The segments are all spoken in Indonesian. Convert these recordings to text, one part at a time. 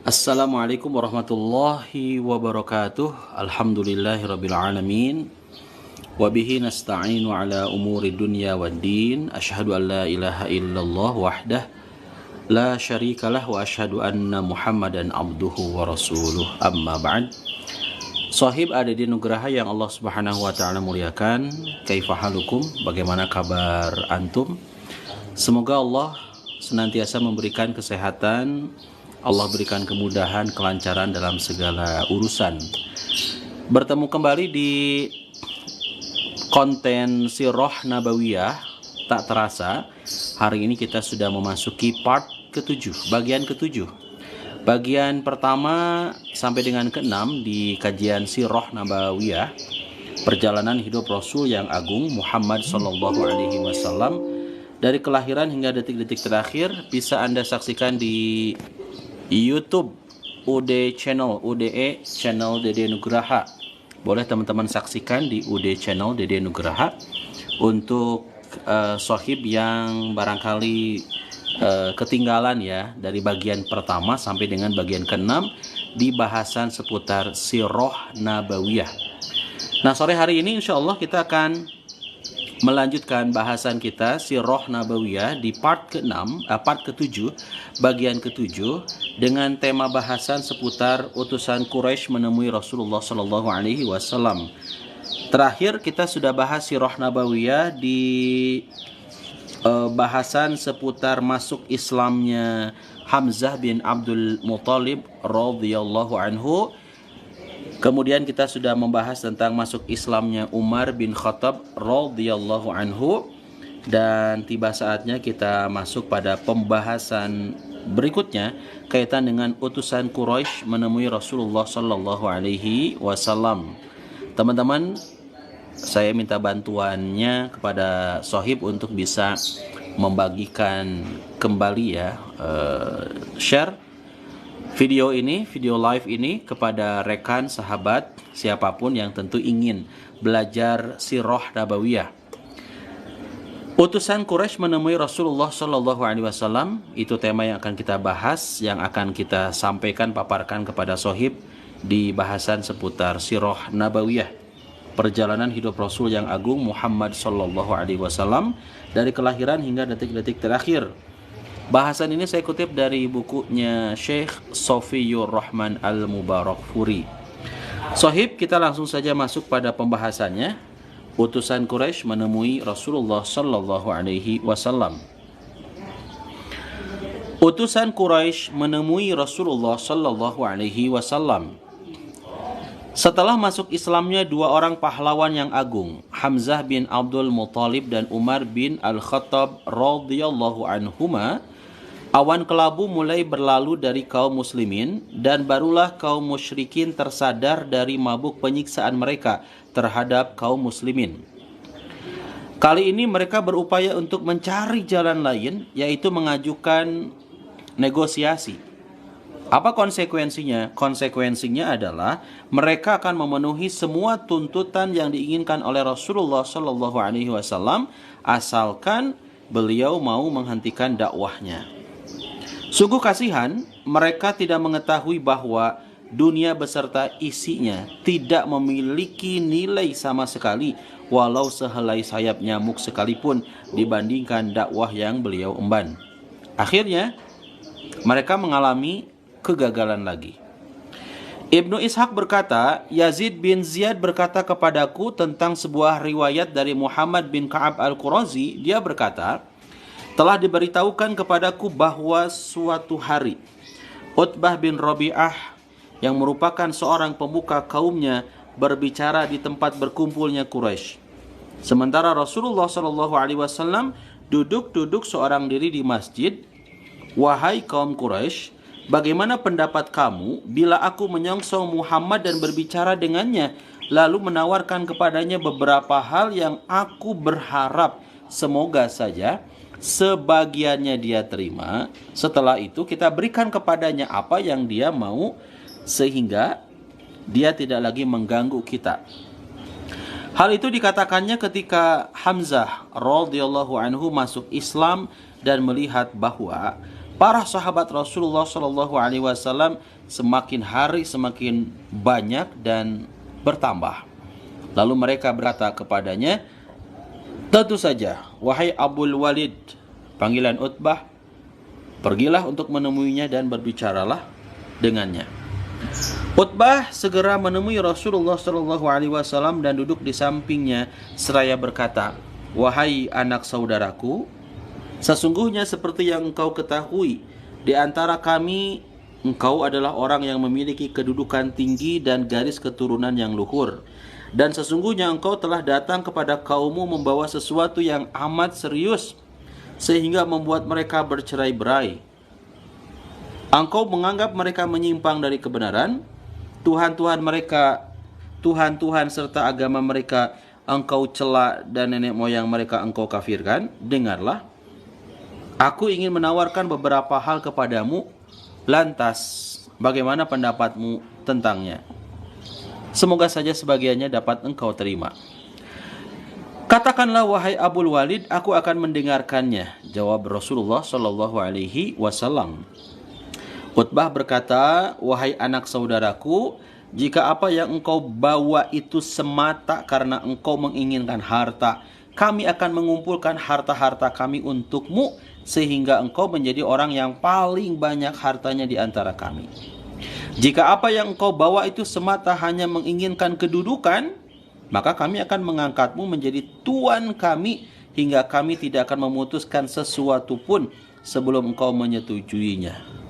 Assalamualaikum warahmatullahi wabarakatuh. Alhamdulillahirabbil alamin. Wa bihi nasta'inu ala umuri dunya waddin. Asyhadu an la ilaha illallah wahdah la syarikalah wa asyhadu anna Muhammadan abduhu wa rasuluh. Amma ba'd. Sahib ada di nugraha yang Allah Subhanahu wa taala muliakan. Kaifa halukum? Bagaimana kabar antum? Semoga Allah senantiasa memberikan kesehatan, Allah berikan kemudahan, kelancaran dalam segala urusan. Bertemu kembali di konten Sirah Nabawiyah. Tak terasa, hari ini kita sudah memasuki part ke-7, bagian ke-7. Bagian pertama sampai dengan ke-6 di kajian Sirah Nabawiyah, perjalanan hidup Rasul yang agung Muhammad sallallahu alaihi wasallam dari kelahiran hingga detik-detik terakhir bisa Anda saksikan di YouTube UD Channel, UDE Channel Dede Nugraha. Boleh teman-teman saksikan di UD Channel Dede Nugraha. Untuk sohib yang barangkali ketinggalan ya dari bagian pertama sampai dengan bagian ke-6 di bahasan seputar Sirah Nabawiyah. Nah, sore hari ini insya Allah kita akan melanjutkan bahasan kita Sirah Nabawiyah di part ke-6, part ke-7, bagian ke-7 dengan tema bahasan seputar utusan Quraisy menemui Rasulullah sallallahu alaihi wasallam. Terakhir kita sudah bahas Sirah Nabawiyah di bahasan seputar masuk Islamnya Hamzah bin Abdul Muthalib radhiyallahu anhu. Kemudian kita sudah membahas tentang masuk Islamnya Umar bin Khattab radhiyallahu anhu, dan tiba saatnya kita masuk pada pembahasan berikutnya kaitan dengan utusan Quraisy menemui Rasulullah sallallahu alaihi wasallam. Teman-teman, saya minta bantuannya kepada Sohib untuk bisa membagikan kembali ya, share video ini, video live ini kepada rekan, sahabat, siapapun yang tentu ingin belajar Sirah Nabawiyah. Utusan Quraisy menemui Rasulullah sallallahu alaihi wasallam, itu tema yang akan kita bahas, yang akan kita sampaikan, paparkan kepada Sohib di bahasan seputar Sirah Nabawiyah, perjalanan hidup Rasul yang agung Muhammad sallallahu alaihi wasallam dari kelahiran hingga detik-detik terakhir. Bahasan ini saya kutip dari bukunya Syekh Sofiyur Rahman Al-Mubarakfuri. Sohib, kita langsung saja masuk pada pembahasannya. Utusan Quraisy menemui Rasulullah sallallahu alaihi wasallam. Utusan Quraisy menemui Rasulullah sallallahu alaihi wasallam. Setelah masuk Islamnya dua orang pahlawan yang agung, Hamzah bin Abdul Muthalib dan Umar bin Al-Khattab radhiyallahu anhuma, awan kelabu mulai berlalu dari kaum muslimin dan barulah kaum musyrikin tersadar dari mabuk penyiksaan mereka terhadap kaum muslimin. Kali ini mereka berupaya untuk mencari jalan lain, yaitu mengajukan negosiasi. Apa konsekuensinya? Konsekuensinya adalah mereka akan memenuhi semua tuntutan yang diinginkan oleh Rasulullah sallallahu alaihi wasallam asalkan beliau mau menghentikan dakwahnya. Sungguh kasihan, mereka tidak mengetahui bahwa dunia beserta isinya tidak memiliki nilai sama sekali, walau sehelai sayap nyamuk sekalipun dibandingkan dakwah yang beliau emban. Akhirnya, mereka mengalami kegagalan lagi. Ibnu Ishaq berkata, Yazid bin Ziyad berkata kepadaku tentang sebuah riwayat dari Muhammad bin Ka'ab al-Qurazi. Dia berkata, telah diberitahukan kepadaku bahwa suatu hari Utbah bin Rabi'ah yang merupakan seorang pemuka kaumnya berbicara di tempat berkumpulnya Quraisy. Sementara Rasulullah sallallahu alaihi wasallam duduk seorang diri di masjid. Wahai kaum Quraisy, bagaimana pendapat kamu bila aku menyongsong Muhammad dan berbicara dengannya, lalu menawarkan kepadanya beberapa hal yang aku berharap semoga saja sebagiannya dia terima. Setelah itu kita berikan kepadanya apa yang dia mau, sehingga dia tidak lagi mengganggu kita. Hal itu dikatakannya ketika Hamzah radhiyallahu anhu masuk Islam dan melihat bahwa para sahabat Rasulullah Shallallahu Alaihi Wasallam semakin hari semakin banyak dan bertambah. Lalu mereka berkata kepadanya, tentu saja, wahai Abul Walid, panggilan Utbah, pergilah untuk menemuinya dan berbicaralah dengannya. Utbah segera menemui Rasulullah Shallallahu Alaihi Wasallam dan duduk di sampingnya seraya berkata, wahai anak saudaraku, sesungguhnya seperti yang engkau ketahui, di antara kami engkau adalah orang yang memiliki kedudukan tinggi dan garis keturunan yang luhur. Dan sesungguhnya engkau telah datang kepada kaummu membawa sesuatu yang amat serius, sehingga membuat mereka bercerai-berai. Engkau menganggap mereka menyimpang dari kebenaran, Tuhan-Tuhan mereka, Tuhan-Tuhan serta agama mereka engkau cela dan nenek moyang mereka engkau kafirkan. Dengarlah, aku ingin menawarkan beberapa hal kepadamu, lantas bagaimana pendapatmu tentangnya? Semoga saja sebagiannya dapat engkau terima. Katakanlah wahai Abul Walid, aku akan mendengarkannya, jawab Rasulullah Shallallahu Alaihi Wasallam. Utbah berkata, wahai anak saudaraku, jika apa yang engkau bawa itu semata karena engkau menginginkan harta, kami akan mengumpulkan harta-harta kami untukmu, sehingga engkau menjadi orang yang paling banyak hartanya di antara kami. Jika apa yang engkau bawa itu semata hanya menginginkan kedudukan, maka kami akan mengangkatmu menjadi tuan kami, hingga kami tidak akan memutuskan sesuatu pun sebelum engkau menyetujuinya.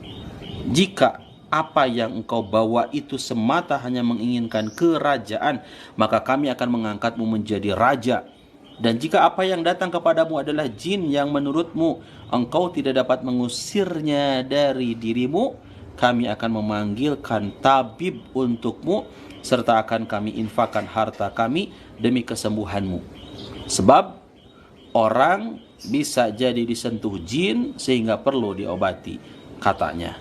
Jika apa yang engkau bawa itu semata hanya menginginkan kerajaan, maka kami akan mengangkatmu menjadi raja. Dan jika apa yang datang kepadamu adalah jin yang menurutmu engkau tidak dapat mengusirnya dari dirimu, kami akan memanggilkan tabib untukmu, serta akan kami infakkan harta kami demi kesembuhanmu. Sebab orang bisa jadi disentuh jin sehingga perlu diobati, katanya.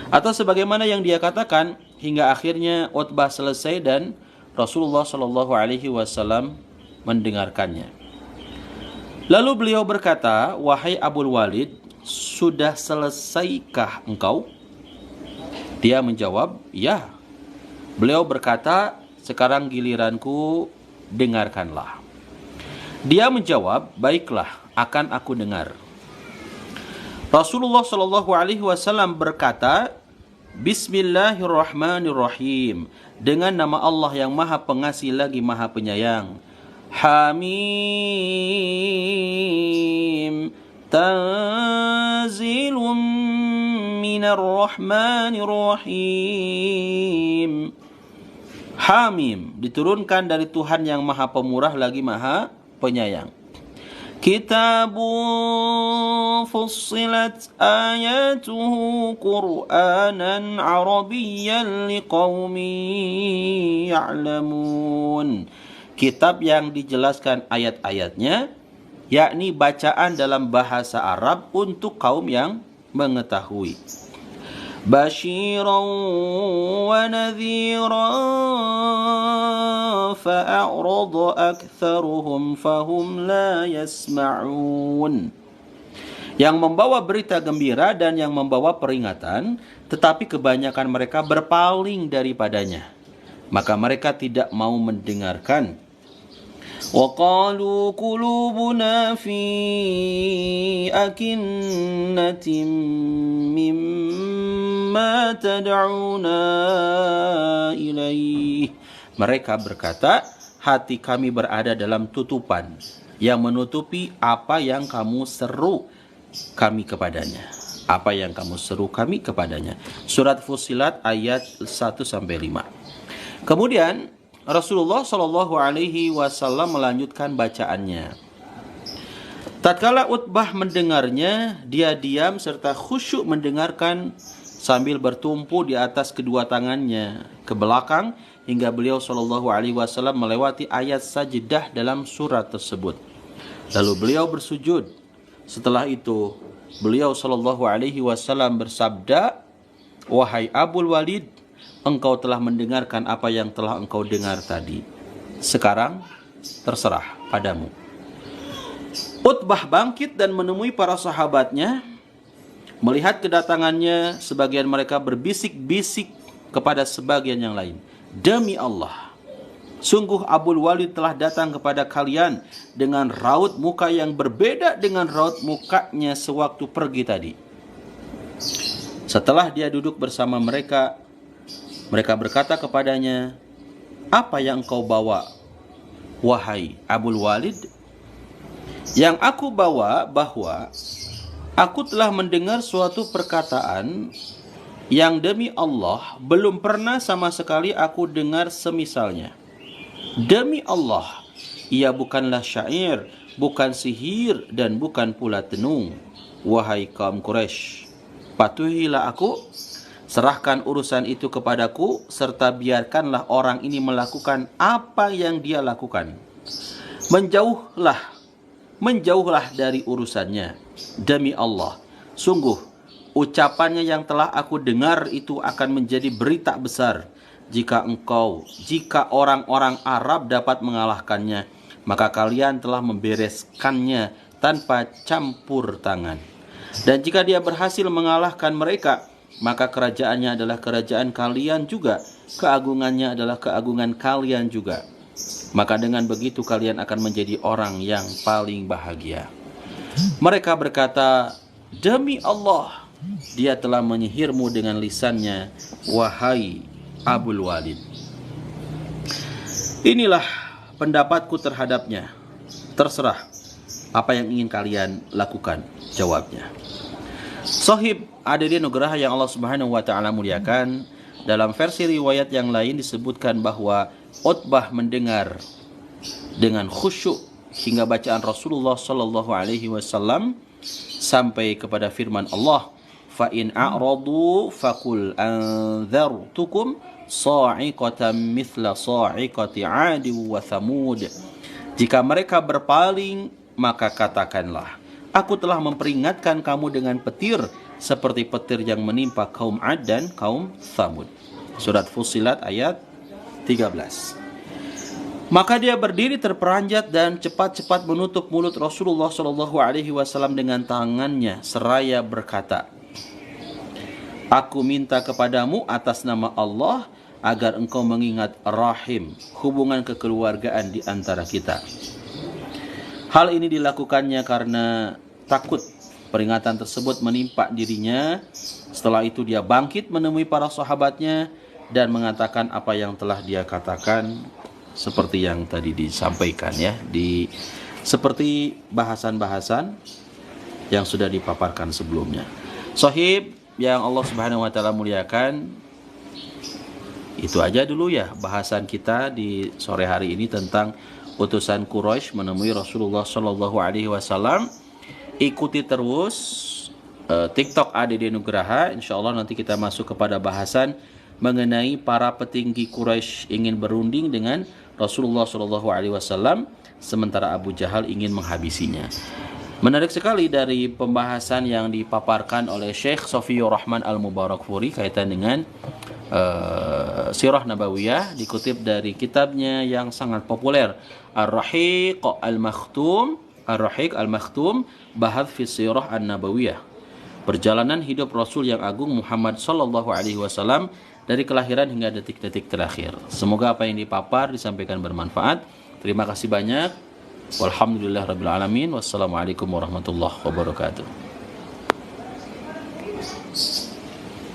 Atau sebagaimana yang dia katakan, hingga akhirnya Utbah selesai dan Rasulullah Shallallahu Alaihi Wasallam mendengarkannya. Lalu beliau berkata, wahai Abul Walid, sudah selesaikah engkau? Dia menjawab, ya. Beliau berkata, sekarang giliranku, dengarkanlah. Dia menjawab, baiklah, akan aku dengar. Rasulullah Shallallahu Alaihi Wasallam berkata, Bismillahirrahmanirrahim, dengan nama Allah yang Maha Pengasih lagi Maha Penyayang. Hamim, tanzilum minar rahmanir rahim. Hamim, diturunkan dari Tuhan yang Maha Pemurah lagi Maha Penyayang. Kitabun fussilat ayatuhu Qur'anan Arabiyyan liqaumin ya'lamun. Kitab yang dijelaskan ayat-ayatnya, yakni bacaan dalam bahasa Arab untuk kaum yang mengetahui. Basyiran wa nadhiran fa'arada aktsaruhum fahum la yasma'un. Yang membawa berita gembira dan yang membawa peringatan, tetapi kebanyakan mereka berpaling daripadanya, maka mereka tidak mau mendengarkan. وَقَالُوا قُلُوبُنَا فِي أَكِنَّةٍ مِّمَّا تَدْعُونَا إِلَيْهِ. Mereka berkata, hati kami berada dalam tutupan yang menutupi apa yang kamu seru kami kepadanya. Apa yang kamu seru kami kepadanya. Surat Fussilat ayat 1-5. Kemudian Rasulullah Shallallahu Alaihi Wasallam melanjutkan bacaannya. Tatkala Utbah mendengarnya, dia diam serta khusyuk mendengarkan sambil bertumpu di atas kedua tangannya ke belakang hingga beliau Shallallahu Alaihi Wasallam melewati ayat sajdah dalam surat tersebut. Lalu beliau bersujud. Setelah itu beliau Shallallahu Alaihi Wasallam bersabda, wahai Abul Walid, engkau telah mendengarkan apa yang telah engkau dengar tadi. Sekarang terserah padamu. Utbah bangkit dan menemui para sahabatnya. Melihat kedatangannya, sebagian mereka berbisik-bisik kepada sebagian yang lain, "Demi Allah, sungguh Abul Walid telah datang kepada kalian dengan raut muka yang berbeda dengan raut mukanya sewaktu pergi tadi." Setelah dia duduk bersama mereka, mereka berkata kepadanya, "Apa yang engkau bawa, wahai Abul Walid?" "Yang aku bawa bahwa aku telah mendengar suatu perkataan yang demi Allah belum pernah sama sekali aku dengar semisalnya. Demi Allah, ia bukanlah syair, bukan sihir, dan bukan pula tenung. Wahai kaum Quraisy, patuhilah aku, serahkan urusan itu kepadaku, serta biarkanlah orang ini melakukan apa yang dia lakukan. Menjauhlah dari urusannya. Demi Allah, sungguh ucapannya yang telah aku dengar itu akan menjadi berita besar. Jika orang-orang Arab dapat mengalahkannya, maka kalian telah membereskannya tanpa campur tangan. Dan jika dia berhasil mengalahkan mereka, maka kerajaannya adalah kerajaan kalian juga, keagungannya adalah keagungan kalian juga. Maka dengan begitu kalian akan menjadi orang yang paling bahagia." Mereka berkata, "Demi Allah, dia telah menyihirmu dengan lisannya, wahai Abul Walid." Inilah pendapatku terhadapnya. Terserah apa yang ingin kalian lakukan, jawabnya. Sahib hadirin nugraha yang Allah Subhanahu wa taala muliakan, dalam versi riwayat yang lain disebutkan bahwa Utbah mendengar dengan khusyuk hingga bacaan Rasulullah sallallahu alaihi wasallam sampai kepada firman Allah, "Fa in a'radu faqul anzartukum sa'iqatan mithla sa'iqati 'ad wa thamud." Jika mereka berpaling, maka katakanlah, "Aku telah memperingatkan kamu dengan petir seperti petir yang menimpa kaum 'Ad dan kaum Thamud." Surat Fussilat ayat 13. Maka dia berdiri terperanjat dan cepat-cepat menutup mulut Rasulullah Shallallahu Alaihi Wasallam dengan tangannya seraya berkata, "Aku minta kepadamu atas nama Allah agar engkau mengingat rahim, hubungan kekeluargaan di antara kita." Hal ini dilakukannya karena takut peringatan tersebut menimpa dirinya. Setelah itu dia bangkit menemui para sahabatnya dan mengatakan apa yang telah dia katakan, seperti yang tadi disampaikan ya, seperti bahasan-bahasan yang sudah dipaparkan sebelumnya. Sahib yang Allah Subhanahu wa taala muliakan, itu aja dulu ya bahasan kita di sore hari ini tentang utusan Quraisy menemui Rasulullah Shallallahu alaihi wasallam. Ikuti terus TikTok ADD Nugraha. Insyaallah nanti kita masuk kepada bahasan mengenai para petinggi Quraisy ingin berunding dengan Rasulullah Shallallahu alaihi wasallam sementara Abu Jahal ingin menghabisinya. Menarik sekali dari pembahasan yang dipaparkan oleh Syekh Sofiyur Rahman Al-Mubarakfuri kaitan dengan Sirah Nabawiyah, dikutip dari kitabnya yang sangat populer Ar-Rahiq Al-Makhtum Bahath fi Sirah An-Nabawiyah, perjalanan hidup Rasul yang agung Muhammad Sallallahu Alaihi Wasallam dari kelahiran hingga detik-detik terakhir. Semoga apa yang dipapar disampaikan bermanfaat. Terima kasih banyak. Walhamdulillahirabbil alamin. Wassalamualaikum warahmatullahi wabarakatuh.